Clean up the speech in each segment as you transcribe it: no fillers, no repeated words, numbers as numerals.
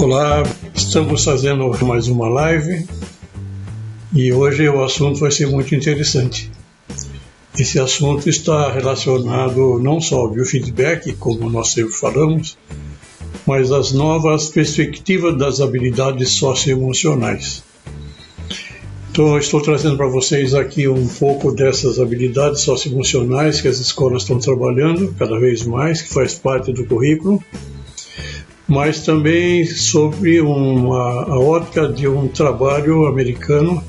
Olá, estamos fazendo mais uma live e hoje o assunto vai ser muito interessante. Esse assunto está relacionado não só ao biofeedback, como nós sempre falamos, mas às novas perspectivas das habilidades socioemocionais. Então, eu estou trazendo para vocês aqui um pouco dessas habilidades socioemocionais que as escolas estão trabalhando cada vez mais, que faz parte do currículo, mas também sobre a ótica de um trabalho americano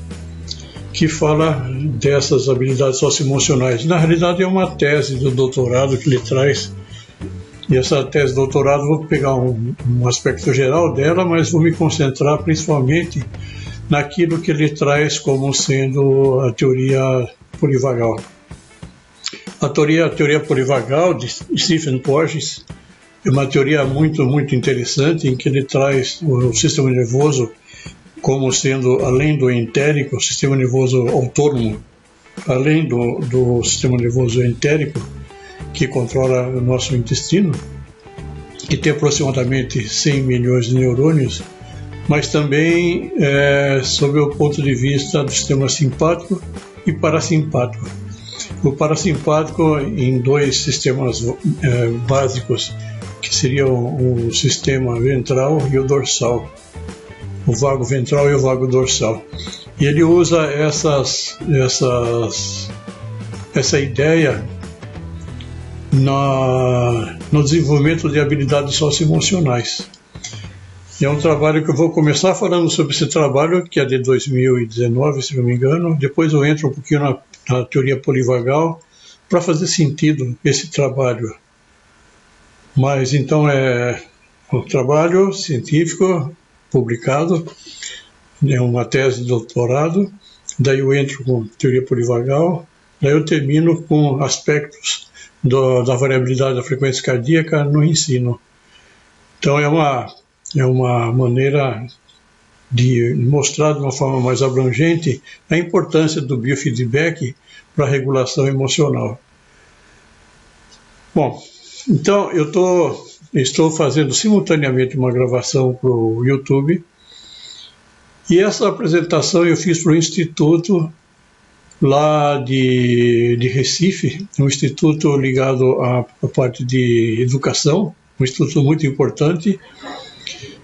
que fala dessas habilidades socioemocionais. Na realidade, é uma tese do doutorado que ele traz, e essa tese de doutorado, vou pegar um aspecto geral dela, mas vou me concentrar principalmente naquilo que ele traz como sendo a teoria polivagal. A teoria polivagal de Stephen Porges é uma teoria muito interessante, em que ele traz o sistema nervoso como sendo, além do entérico, o sistema nervoso autônomo, além do sistema nervoso entérico, que controla o nosso intestino, que tem aproximadamente 100 milhões de neurônios, mas também sob o ponto de vista do sistema simpático e parasimpático. O parasimpático em dois sistemas básicos, que seriam o sistema ventral e o dorsal, o vago ventral e o vago dorsal. E ele usa essa ideia no desenvolvimento de habilidades socioemocionais. É um trabalho que eu vou começar falando sobre esse trabalho, que é de 2019, se não me engano. Depois eu entro um pouquinho na teoria polivagal para fazer sentido esse trabalho. Mas então é um trabalho científico publicado, é uma tese de doutorado, daí eu entro com teoria polivagal, daí eu termino com aspectos da variabilidade da frequência cardíaca no ensino. Então é uma maneira de mostrar de uma forma mais abrangente a importância do biofeedback para a regulação emocional. Bom, então eu estou fazendo simultaneamente uma gravação para o YouTube, e essa apresentação eu fiz para o Instituto lá de Recife, um instituto ligado à parte de educação, um instituto muito importante.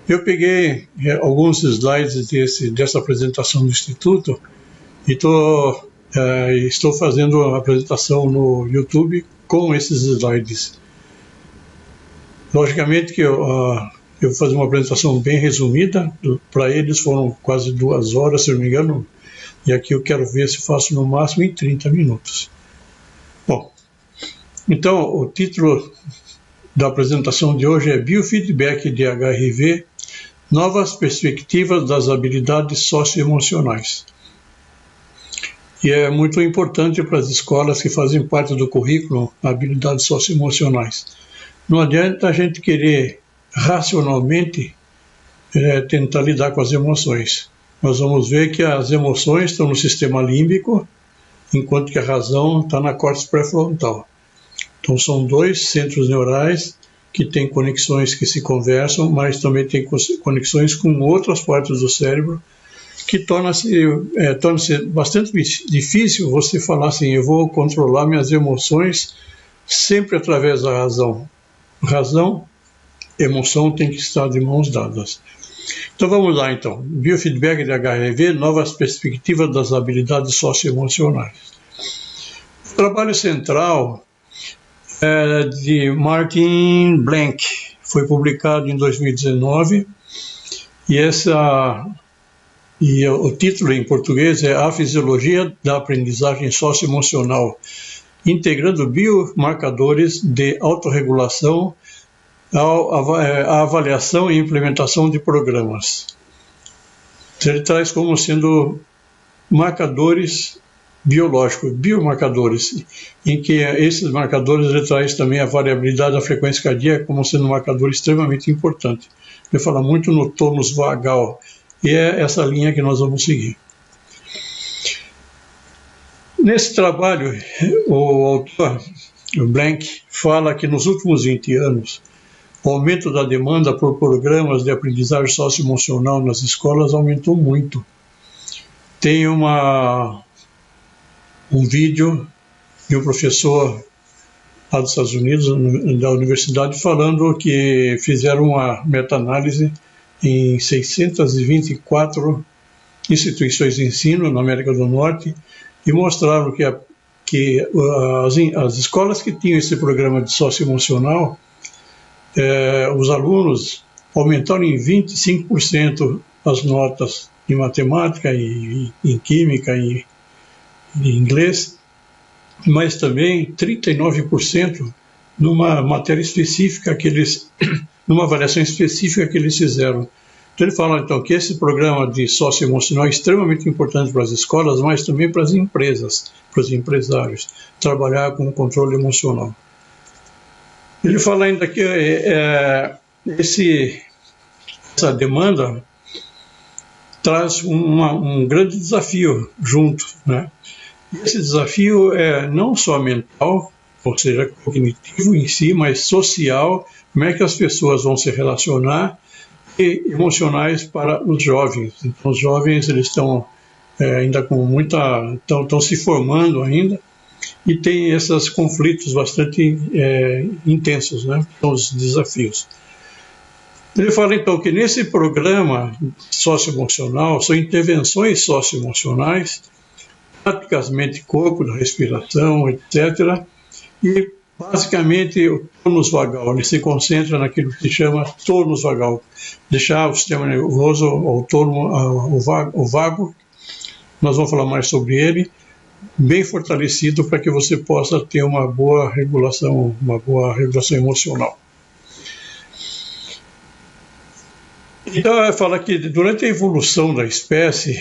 Eu peguei alguns slides dessa apresentação do Instituto e estou fazendo a apresentação no YouTube com esses slides. Logicamente que eu vou fazer uma apresentação bem resumida, para eles foram quase 2 horas, se não me engano, e aqui eu quero ver se faço no máximo em 30 minutos. Bom, então o título da apresentação de hoje é Biofeedback de HRV, Novas Perspectivas das Habilidades Socioemocionais. E é muito importante para as escolas que fazem parte do currículo habilidades socioemocionais. Não adianta a gente querer racionalmente tentar lidar com as emoções. Nós vamos ver que as emoções estão no sistema límbico, enquanto que a razão está na córtex pré-frontal. Então são dois centros neurais que têm conexões que se conversam, mas também têm conexões com outras partes do cérebro, que torna-se bastante difícil você falar assim: eu vou controlar minhas emoções sempre através da razão. Razão, emoção tem que estar de mãos dadas. Então vamos lá então. Biofeedback de HRV, novas perspectivas das habilidades socioemocionais. O trabalho central é de Martin Blank, foi publicado em 2019, e o título em português é A Fisiologia da Aprendizagem Socioemocional, integrando biomarcadores de autorregulação à avaliação e implementação de programas. Ele traz como sendo marcadores biológicos, biomarcadores, em que esses marcadores ele traz também a variabilidade da frequência cardíaca como sendo um marcador extremamente importante. Ele fala muito no tônus vagal, e é essa linha que nós vamos seguir. Nesse trabalho, o autor, o Blank, fala que nos últimos 20 anos O aumento da demanda por programas de aprendizagem socioemocional nas escolas aumentou muito. Tem um vídeo de um professor lá dos Estados Unidos, da universidade, falando que fizeram uma meta-análise em 624 instituições de ensino na América do Norte e mostraram que as escolas que tinham esse programa de socioemocional, os alunos aumentaram em 25% as notas em matemática, em química e em inglês, mas também 39% numa matéria específica numa avaliação específica que eles fizeram. Então ele fala então que esse programa de socioemocional é extremamente importante para as escolas, mas também para as empresas, para os empresários, trabalhar com o controle emocional. Ele fala ainda que essa demanda traz um grande desafio junto, né? Esse desafio é não só mental, ou seja, cognitivo em si, mas social, como é que as pessoas vão se relacionar, e emocionais para os jovens. Então, os jovens eles estão ainda com estão se formando ainda, e tem esses conflitos bastante intensos, né? São os desafios. Ele fala então que nesse programa socioemocional são intervenções socioemocionais, praticamente corpo, da respiração, etc. E basicamente o tônus vagal, ele se concentra naquilo que se chama tônus vagal, deixar o sistema nervoso autônomo, o vago, nós vamos falar mais sobre ele, bem fortalecido para que você possa ter uma boa regulação emocional. Então, fala que durante a evolução da espécie,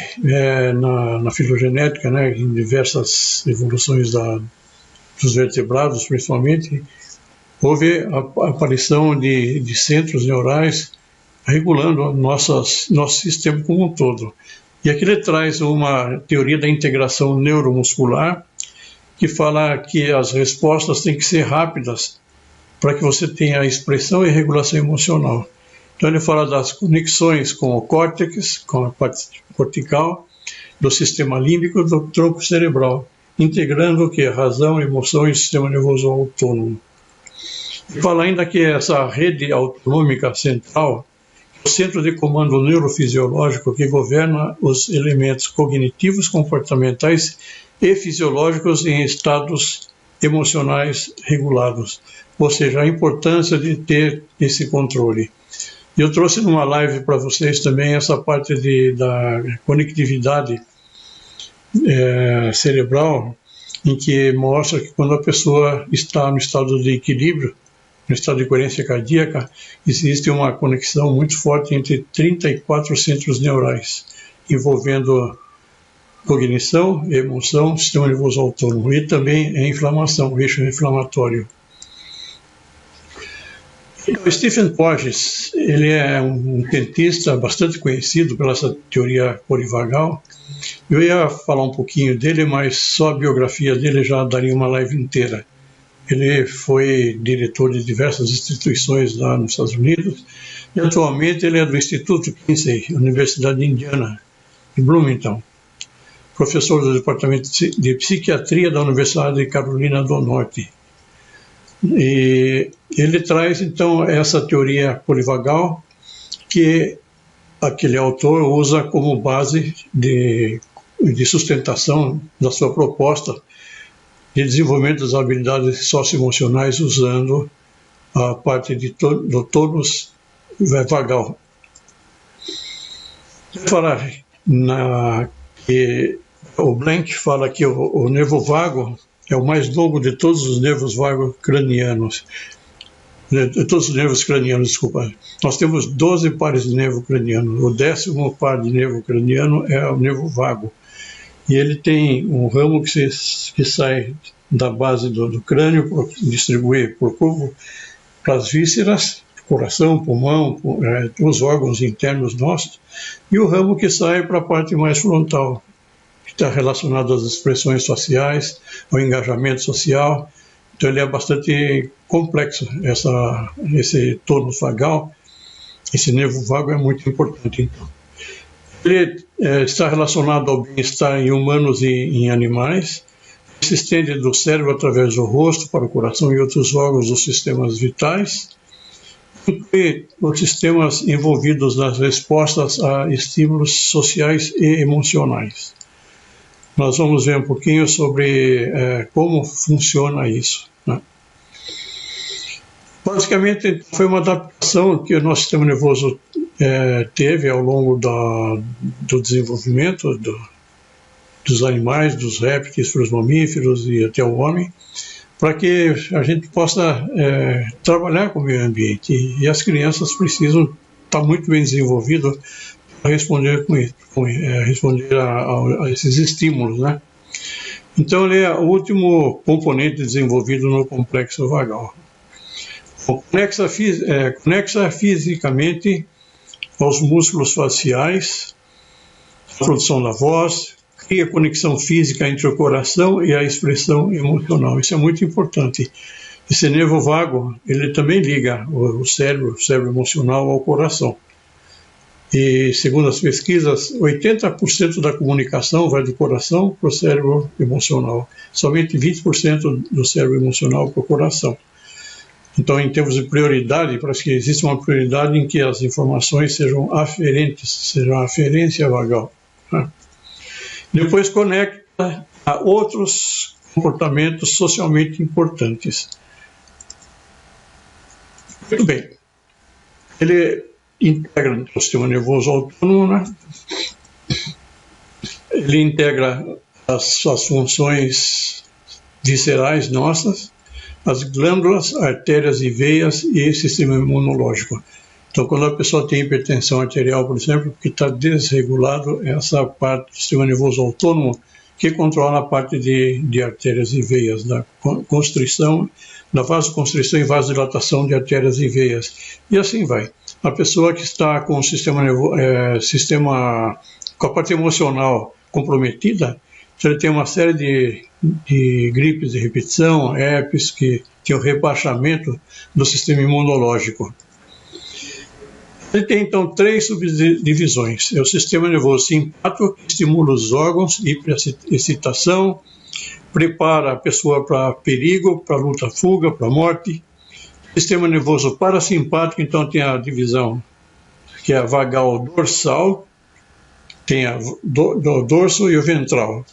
na filogenética, né, em diversas evoluções dos vertebrados, principalmente, houve a aparição de centros neurais regulando o nosso sistema como um todo. E aqui ele traz uma teoria da integração neuromuscular, que fala que as respostas têm que ser rápidas para que você tenha a expressão e regulação emocional. Então ele fala das conexões com o córtex, com a parte cortical, do sistema límbico, do tronco cerebral, integrando o que? Razão, emoção e sistema nervoso autônomo. E fala ainda que essa rede autonômica central, o centro de comando neurofisiológico que governa os elementos cognitivos, comportamentais e fisiológicos em estados emocionais regulados. Ou seja, a importância de ter esse controle. Eu trouxe numa live para vocês também essa parte da conectividade cerebral, em que mostra que quando a pessoa está no estado de equilíbrio, no estado de coerência cardíaca, existe uma conexão muito forte entre 34 centros neurais, envolvendo cognição, emoção, sistema nervoso autônomo e também a inflamação, o eixo inflamatório. O Stephen Porges, ele é um cientista bastante conhecido pela essa teoria polivagal. Eu ia falar um pouquinho dele, mas só a biografia dele já daria uma live inteira. Ele foi diretor de diversas instituições lá nos Estados Unidos e atualmente ele é do Instituto Kinsey, Universidade de Indiana, de Bloomington, professor do Departamento de Psiquiatria da Universidade de Carolina do Norte. E ele traz então essa teoria polivagal que aquele autor usa como base de sustentação da sua proposta de desenvolvimento das habilidades socioemocionais usando a parte do tônus vagal. O Blank fala que o nervo vago é o mais longo de todos os nervos vagos cranianos. De todos os nervos cranianos, desculpa. Nós temos 12 pares de nervo craniano. O 10º par de nervo craniano é o nervo vago. E ele tem um ramo que sai da base do crânio, distribui por corpo para as vísceras, coração, pulmão, os órgãos internos nossos, e o ramo que sai para a parte mais frontal, que está relacionado às expressões faciais, ao engajamento social, Então ele é bastante complexo, esse tônus vagal, esse nervo vago é muito importante. Então. Ele está relacionado ao bem-estar em humanos e em animais, se estende do cérebro através do rosto para o coração e outros órgãos dos sistemas vitais, inclui os sistemas envolvidos nas respostas a estímulos sociais e emocionais. Nós vamos ver um pouquinho sobre como funciona isso, né? Basicamente, foi uma adaptação que o nosso sistema nervoso teve ao longo do desenvolvimento dos animais, dos répteis, dos mamíferos e até o homem, para que a gente possa trabalhar com o meio ambiente. E as crianças precisam estar muito bem desenvolvidas para responder a esses estímulos, né? Então, ele é o último componente desenvolvido no complexo vagal. Conexa fisicamente aos músculos faciais, a produção da voz, cria conexão física entre o coração e a expressão emocional. Isso é muito importante. Esse nervo vago, ele também liga o cérebro emocional ao coração. E, segundo as pesquisas, 80% da comunicação vai do coração para o cérebro emocional. Somente 20% do cérebro emocional para o coração. Então, em termos de prioridade, parece que existe uma prioridade em que as informações sejam aferentes, sejam aferência vagal, né? Depois conecta a outros comportamentos socialmente importantes. Muito bem. Ele integra o sistema nervoso autônomo, né? Ele integra as suas funções viscerais nossas, as glândulas, artérias e veias e sistema imunológico. Então, quando a pessoa tem hipertensão arterial, por exemplo, porque está desregulado essa parte do sistema nervoso autônomo que controla a parte de artérias e veias, da constrição, da vasoconstrição e vasodilatação de artérias e veias. E assim vai. A pessoa que está com o com a parte emocional comprometida, ele tem uma série de gripes de repetição, herpes, que tem o rebaixamento do sistema imunológico. Ele tem, então, 3 subdivisões. É o sistema nervoso simpático, que estimula os órgãos, hiperexcitação, prepara a pessoa para perigo, para luta, fuga, para morte. Sistema nervoso parasimpático, então, tem a divisão, que é a vagal dorsal, tem o dorso e o ventral,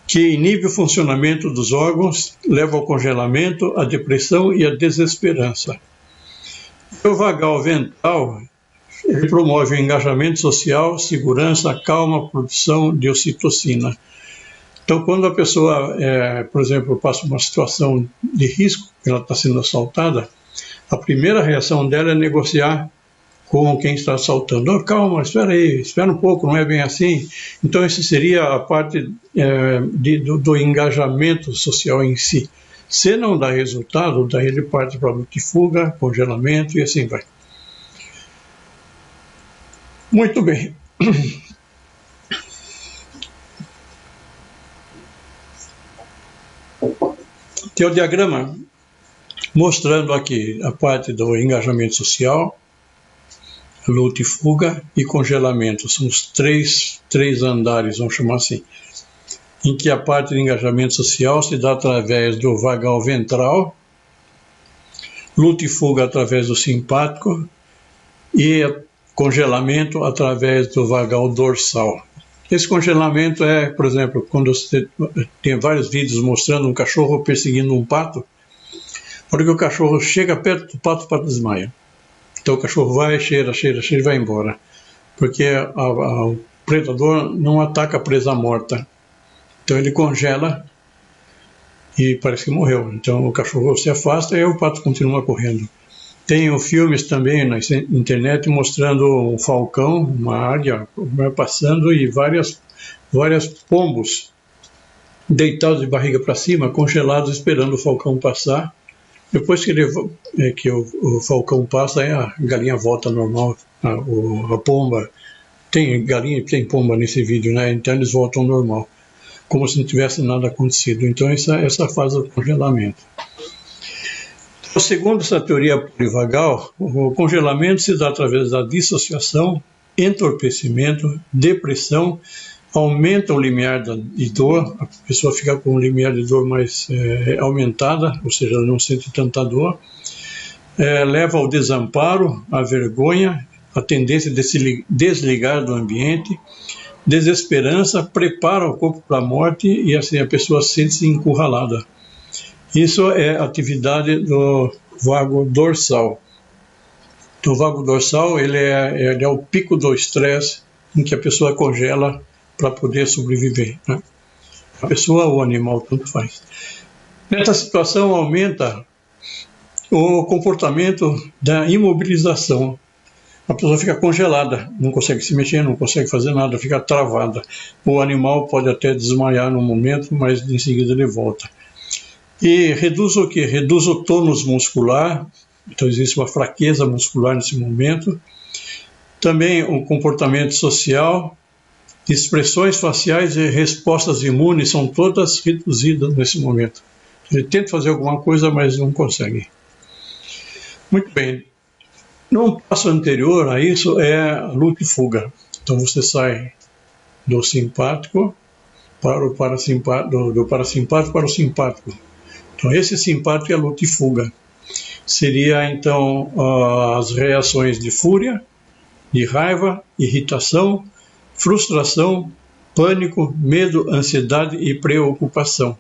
que inibe o funcionamento dos órgãos, leva ao congelamento, à depressão e à desesperança. O vagal ventral, ele promove o engajamento social, segurança, calma, produção de ocitocina. Então, quando a pessoa, por exemplo, passa uma situação de risco, ela está sendo assaltada, a primeira reação dela é negociar com quem está assaltando. Oh, calma, espera aí, espera um pouco, não é bem assim. Então, essa seria a parte do engajamento social em si. Se não dá resultado, daí ele parte para luta e fuga, congelamento e assim vai. Muito bem. Tem o diagrama mostrando aqui a parte do engajamento social, luta e fuga e congelamento. São os três andares, vamos chamar assim, em que a parte de engajamento social se dá através do vagal ventral, luta e fuga através do simpático e congelamento através do vagal dorsal. Esse congelamento é, por exemplo, quando você tem vários vídeos mostrando um cachorro perseguindo um pato, na hora que o cachorro chega perto do pato, o pato desmaia. Então o cachorro vai, cheira e vai embora, porque o predador não ataca a presa morta. Então ele congela e parece que morreu. Então o cachorro se afasta e o pato continua correndo. Tem filmes também na internet mostrando um falcão, uma águia passando e vários pombos deitados de barriga para cima, congelados, esperando o falcão passar. Depois que o falcão passa, aí a galinha volta normal, a pomba. Tem galinha e tem pomba nesse vídeo, né? Então eles voltam normal. como se não tivesse nada acontecido. Então, essa fase do congelamento. Então, segundo essa teoria polivagal, o congelamento se dá através da dissociação, entorpecimento, depressão, aumenta o limiar de dor, a pessoa fica com o limiar de dor mais aumentada, ou seja, ela não sente tanta dor, leva ao desamparo, à vergonha, a tendência de se desligar do ambiente, desesperança, prepara o corpo para a morte e assim a pessoa sente-se encurralada. Isso é atividade do vago dorsal. O vago dorsal ele é o pico do estresse em que a pessoa congela para poder sobreviver, né? A pessoa ou o animal, tanto faz. Nessa situação aumenta o comportamento da imobilização. A pessoa fica congelada, não consegue se mexer, não consegue fazer nada, fica travada. O animal pode até desmaiar no momento, mas em seguida ele volta. E reduz o quê? Reduz o tônus muscular, então existe uma fraqueza muscular nesse momento. Também o comportamento social, expressões faciais e respostas imunes são todas reduzidas nesse momento. Ele tenta fazer alguma coisa, mas não consegue. Muito bem. No passo anterior a isso é a luta e fuga. Então você sai do simpático para o parasimpático, do parasimpático para o simpático. Então esse simpático é a luta e fuga. Seria então as reações de fúria, de raiva, irritação, frustração, pânico, medo, ansiedade e preocupação.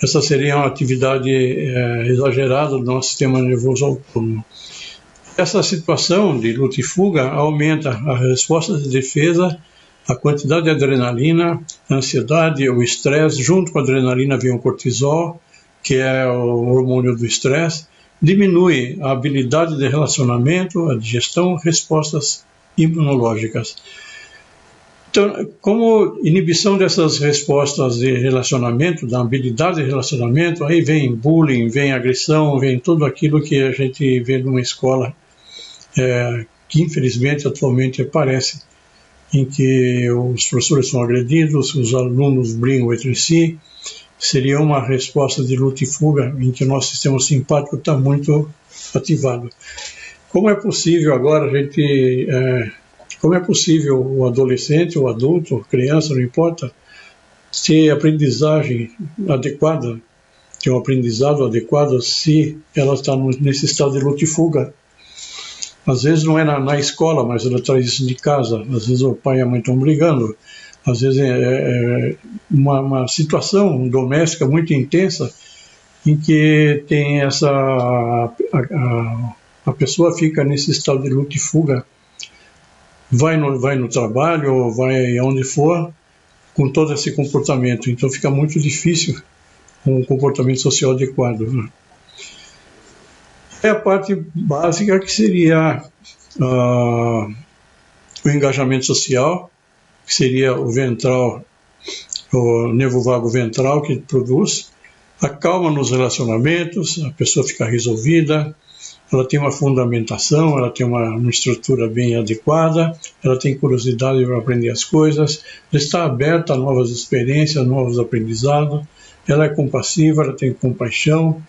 Essa seria uma atividade exagerada do nosso sistema nervoso autônomo. Essa situação de luta e fuga aumenta a resposta de defesa, a quantidade de adrenalina, a ansiedade, o estresse, junto com a adrenalina vem o cortisol, que é o hormônio do estresse, diminui a habilidade de relacionamento, a digestão, respostas imunológicas. Então, como inibição dessas respostas de relacionamento, da habilidade de relacionamento, aí vem bullying, vem agressão, vem tudo aquilo que a gente vê numa escola, que infelizmente atualmente aparece, em que os professores são agredidos, os alunos brigam entre si. Seria uma resposta de luta e fuga em que o nosso sistema simpático está muito ativado. Como é possível agora como é possível o adolescente, o adulto, criança, não importa, ter aprendizagem adequada, ter um aprendizado adequado se ela está nesse estado de luta e fuga? Às vezes não é na escola, mas ela traz isso de casa. Às vezes o pai e a mãe estão brigando. Às vezes é uma situação doméstica muito intensa em que tem a pessoa fica nesse estado de luta e fuga, vai no trabalho ou vai aonde for com todo esse comportamento. Então fica muito difícil um comportamento social adequado, né? É a parte básica que seria o engajamento social, que seria o ventral, o nervo vago ventral que produz, a calma nos relacionamentos, a pessoa fica resolvida, ela tem uma fundamentação, ela tem uma estrutura bem adequada, ela tem curiosidade para aprender as coisas, ela está aberta a novas experiências, novos aprendizados, ela é compassiva, ela tem compaixão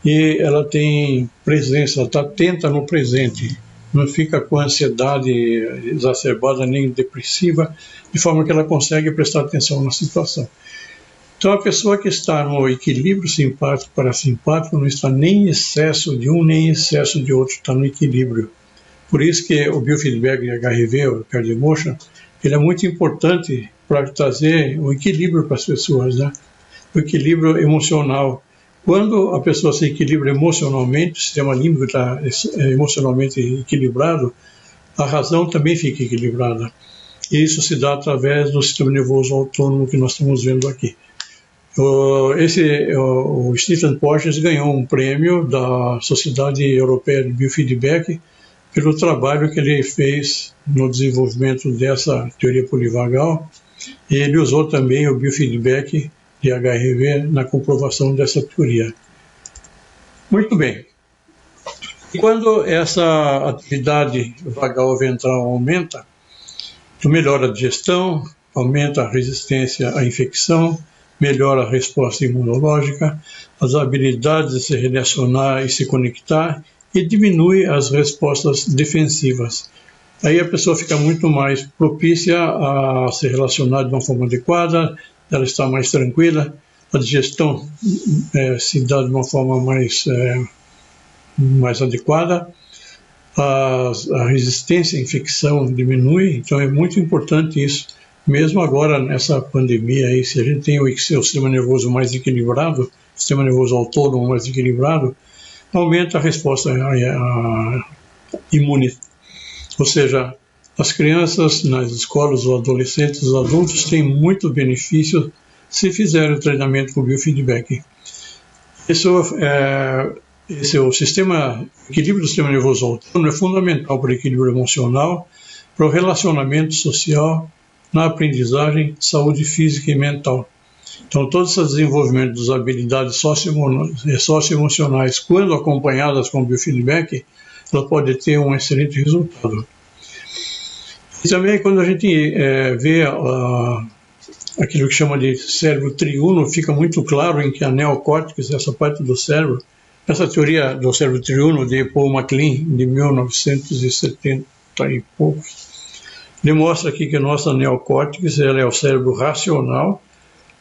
e ela tem presença, ela está atenta no presente. Não fica com ansiedade exacerbada nem depressiva, de forma que ela consegue prestar atenção na situação. Então, a pessoa que está no equilíbrio simpático-parasimpático não está nem em excesso de um, nem em excesso de outro, está no equilíbrio. Por isso que o biofeedback de HRV, o Cardio Emotion, ele é muito importante para trazer o equilíbrio para as pessoas, né? O equilíbrio emocional. Quando a pessoa se equilibra emocionalmente, o sistema límbico está emocionalmente equilibrado, a razão também fica equilibrada. E isso se dá através do sistema nervoso autônomo que nós estamos vendo aqui. O Stephen Porges ganhou um prêmio da Sociedade Europeia de Biofeedback pelo trabalho que ele fez no desenvolvimento dessa teoria polivagal. E ele usou também o biofeedback de HRV na comprovação dessa teoria. Muito bem. E quando essa atividade vagal ventral aumenta, melhora a digestão, aumenta a resistência à infecção, melhora a resposta imunológica, as habilidades de se relacionar e se conectar e diminui as respostas defensivas. Aí a pessoa fica muito mais propícia a se relacionar de uma forma adequada, ela está mais tranquila, a digestão se dá de uma forma mais adequada, a resistência à infecção diminui, então é muito importante isso. Mesmo agora, nessa pandemia, aí, se a gente tem o sistema nervoso mais equilibrado, o sistema nervoso autônomo mais equilibrado, aumenta a resposta imune. Ou seja, as crianças nas escolas, os adolescentes, os adultos têm muito benefício se fizerem o treinamento com biofeedback. Esse é o equilíbrio do sistema nervoso autônomo é fundamental para o equilíbrio emocional, para o relacionamento social, na aprendizagem, saúde física e mental. Então, todo esse desenvolvimento das habilidades socioemocionais, quando acompanhadas com biofeedback, ela pode ter um excelente resultado. E também, quando a gente vê aquilo que chama de cérebro triuno, fica muito claro em que a neocórtex, essa parte do cérebro, essa teoria do cérebro triuno de Paul MacLean, de 1970 e poucos, demonstra aqui que a nossa neocórtex ela é o cérebro racional.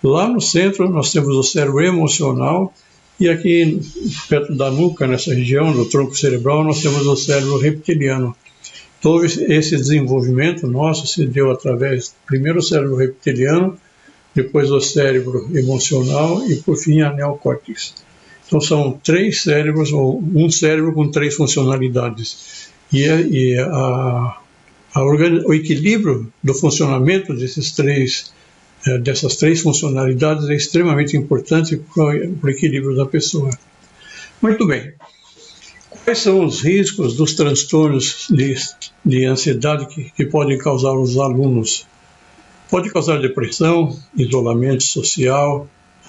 Lá no centro nós temos o cérebro emocional e aqui perto da nuca, nessa região do tronco cerebral, nós temos o cérebro reptiliano. Então esse desenvolvimento nosso se deu através, primeiro o cérebro reptiliano, depois o cérebro emocional e por fim a neocórtex. Então são três cérebros, ou um cérebro com três funcionalidades. O equilíbrio do funcionamento dessas três funcionalidades é extremamente importante para o equilíbrio da pessoa. Muito bem. Quais são os riscos dos transtornos de ansiedade que podem causar aos alunos? Pode causar depressão, isolamento social,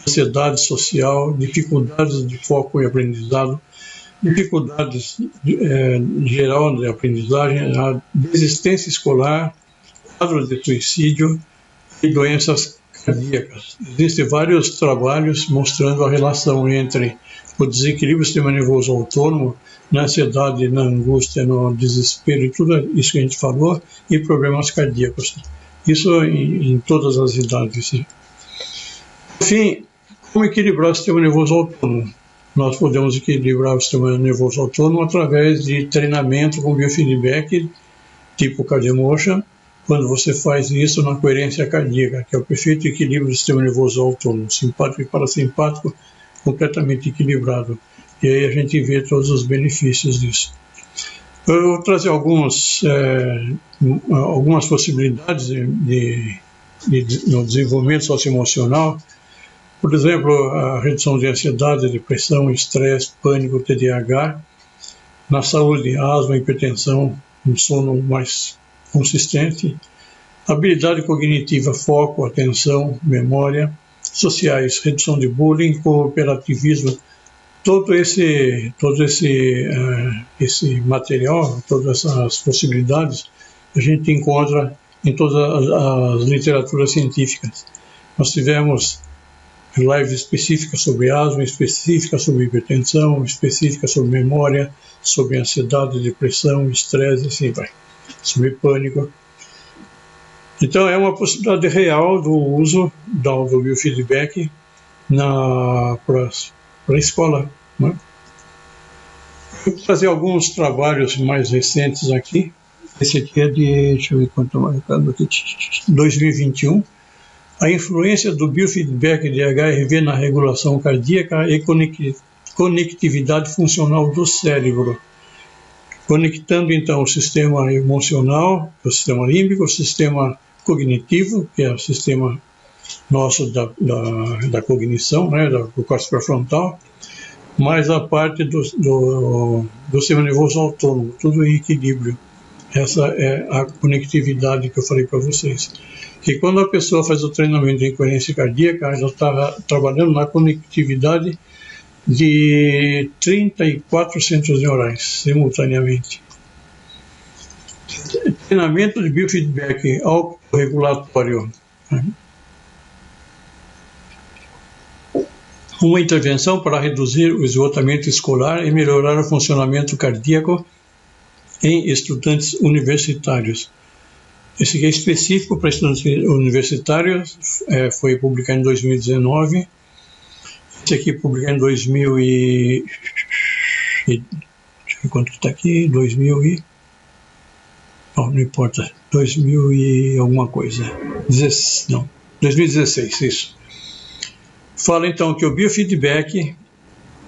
ansiedade social, dificuldades de foco e aprendizado, dificuldades geral de aprendizagem, a desistência escolar, quadro de suicídio e doenças cardíacas. Existem vários trabalhos mostrando a relação entre o desequilíbrio do sistema nervoso autônomo, na ansiedade, na angústia, no desespero e tudo isso que a gente falou, e problemas cardíacos. Isso em todas as idades. Enfim, como equilibrar o sistema nervoso autônomo? Nós podemos equilibrar o sistema nervoso autônomo através de treinamento com biofeedback tipo Cardiomotion, quando você faz isso na coerência cardíaca, que é o perfeito equilíbrio do sistema nervoso autônomo, simpático e parasimpático, completamente equilibrado. E aí a gente vê todos os benefícios disso. Eu vou trazer algumas possibilidades no desenvolvimento socioemocional. Por exemplo, a redução de ansiedade, depressão, estresse, pânico, TDAH. Na saúde, asma, hipertensão, um sono mais consistente. Habilidade cognitiva, foco, atenção, memória. Sociais, redução de bullying, cooperativismo. Todo esse material, todas essas possibilidades, a gente encontra em todas as literaturas científicas. Nós tivemos lives específicas sobre asma, específicas sobre hipertensão, específicas sobre memória, sobre ansiedade, depressão, estresse, assim vai, sobre pânico. Então é uma possibilidade real do uso do biofeedback para a escola. Né? Vou trazer alguns trabalhos mais recentes aqui. Esse aqui é de, deixa eu ver quanto mais, 2021. A influência do biofeedback de HRV na regulação cardíaca e conectividade funcional do cérebro. Conectando então o sistema emocional, o sistema límbico, o sistema cognitivo, que é o sistema nosso da cognição, né, do córtex pré-frontal, mais a parte do sistema nervoso autônomo, tudo em equilíbrio. Essa é a conectividade que eu falei para vocês. Que quando a pessoa faz o treinamento em coerência cardíaca, ela está trabalhando na conectividade de 34 centros neurais simultaneamente. Treinamento de biofeedback autorregulatório Uma intervenção para reduzir o esgotamento escolar e melhorar o funcionamento cardíaco em estudantes universitários. Esse aqui é específico para estudantes universitários, foi publicado em 2019. Esse aqui publicado em 2000 e... Deixa eu ver quanto está aqui, 2000 e... não importa, 2000 e alguma coisa. 2016, isso. Fala então que o biofeedback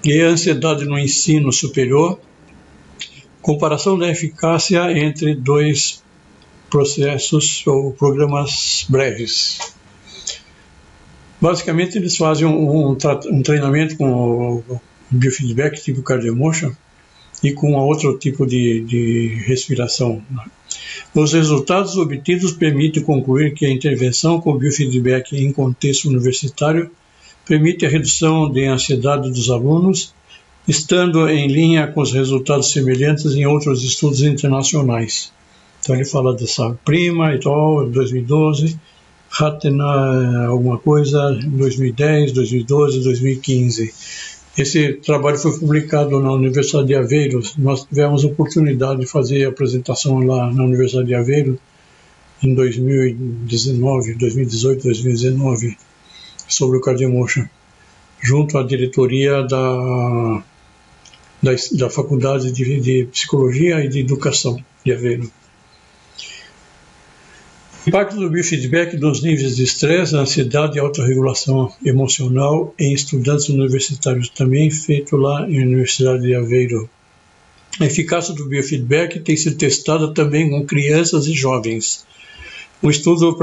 e a ansiedade no ensino superior, comparação da eficácia entre dois processos ou programas breves. Basicamente eles fazem um treinamento com o biofeedback tipo CardioEmotion e com outro tipo de respiração. Os resultados obtidos permitem concluir que a intervenção com biofeedback em contexto universitário permite a redução de ansiedade dos alunos, estando em linha com os resultados semelhantes em outros estudos internacionais. Então ele fala dessa Prima e tal, 2012, Hatena alguma coisa, 2010, 2012, 2015. Esse trabalho foi publicado na Universidade de Aveiro. Nós tivemos a oportunidade de fazer a apresentação lá na Universidade de Aveiro em 2019, 2018, 2019. Sobre o CardioEmotion, junto à diretoria da Faculdade de Psicologia e de Educação de Aveiro. Impacto do biofeedback nos níveis de estresse, ansiedade e autorregulação emocional em estudantes universitários, também feito lá na Universidade de Aveiro. A eficácia do biofeedback tem sido testada também com crianças e jovens. Um estudo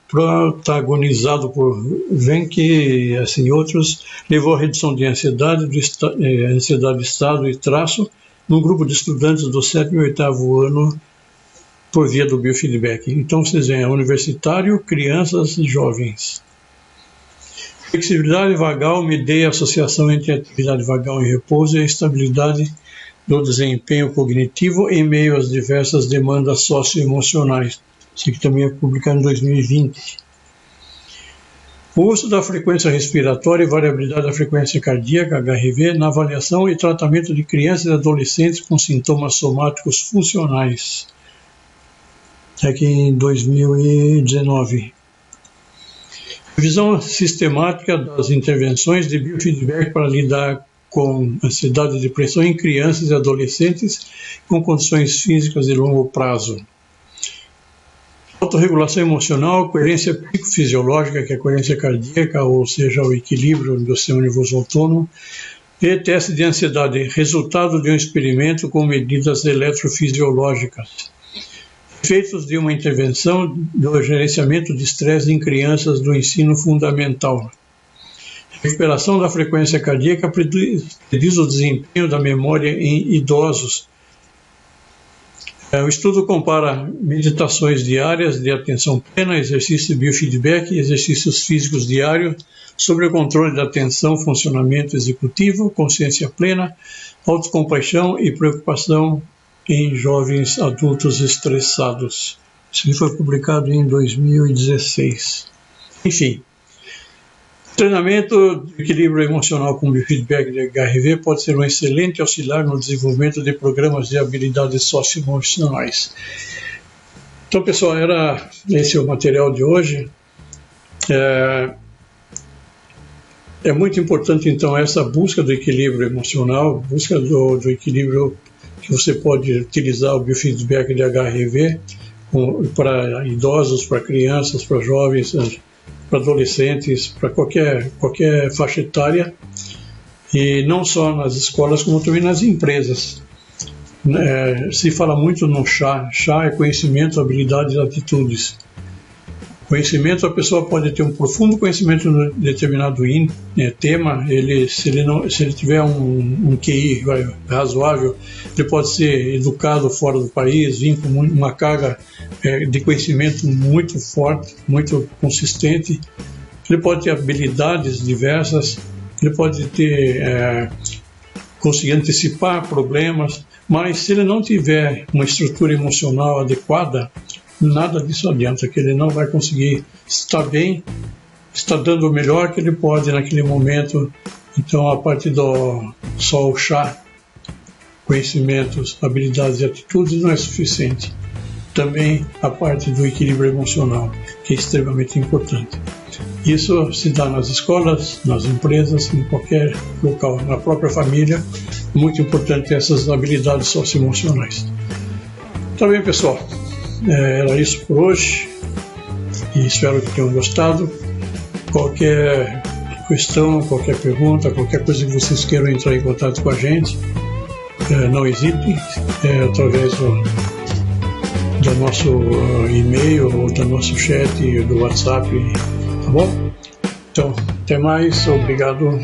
protagonizado por Venke e outros, levou à redução de ansiedade de estado e traço num grupo de estudantes do 7º e 8º ano por via do biofeedback. Então vocês veem, universitário, crianças e jovens. Flexibilidade vagal medeia a associação entre a atividade vagal em repouso e a estabilidade do desempenho cognitivo em meio às diversas demandas socioemocionais. Isso aqui também é publicado em 2020. O uso da frequência respiratória e variabilidade da frequência cardíaca, HRV, na avaliação e tratamento de crianças e adolescentes com sintomas somáticos funcionais. Aqui em 2019. Revisão sistemática das intervenções de biofeedback para lidar com ansiedade e depressão em crianças e adolescentes com condições físicas de longo prazo. Autorregulação emocional, coerência psicofisiológica, que é a coerência cardíaca, ou seja, o equilíbrio do sistema nervoso autônomo, e teste de ansiedade, resultado de um experimento com medidas eletrofisiológicas. Efeitos de uma intervenção do gerenciamento de estresse em crianças do ensino fundamental. Recuperação da frequência cardíaca prediz o desempenho da memória em idosos. O estudo compara meditações diárias de atenção plena, exercício de biofeedback e exercícios físicos diários sobre o controle da atenção, funcionamento executivo, consciência plena, autocompaixão e preocupação em jovens adultos estressados. Isso foi publicado em 2016. Enfim, treinamento de equilíbrio emocional com biofeedback de HRV pode ser um excelente auxiliar no desenvolvimento de programas de habilidades socioemocionais. Então, pessoal, esse é o material de hoje. É muito importante, então, essa busca do equilíbrio emocional, busca do equilíbrio que você pode utilizar o biofeedback de HRV para idosos, para crianças, para jovens, para adolescentes, para qualquer faixa etária, e não só nas escolas, como também nas empresas. Se fala muito no chá. Chá é conhecimento, habilidades e atitudes. Conhecimento, a pessoa pode ter um profundo conhecimento de determinado tema. Se ele tiver um QI razoável, ele pode ser educado fora do país, vir com uma carga de conhecimento muito forte, muito consistente. Ele pode ter habilidades diversas, ele pode conseguir antecipar problemas, mas se ele não tiver uma estrutura emocional adequada, nada disso adianta, que ele não vai conseguir estar bem, está dando o melhor que ele pode naquele momento. Então, a parte do só o chá, conhecimentos, habilidades e atitudes não é suficiente. Também a parte do equilíbrio emocional, que é extremamente importante. Isso se dá nas escolas, nas empresas, em qualquer local, na própria família. Muito importante essas habilidades socioemocionais. Tá bem, pessoal? Era isso por hoje e espero que tenham gostado. Qualquer questão, qualquer pergunta, qualquer coisa que vocês queiram entrar em contato com a gente, não hesitem, através do nosso e-mail ou do nosso chat, do WhatsApp, tá bom? Então, até mais, obrigado.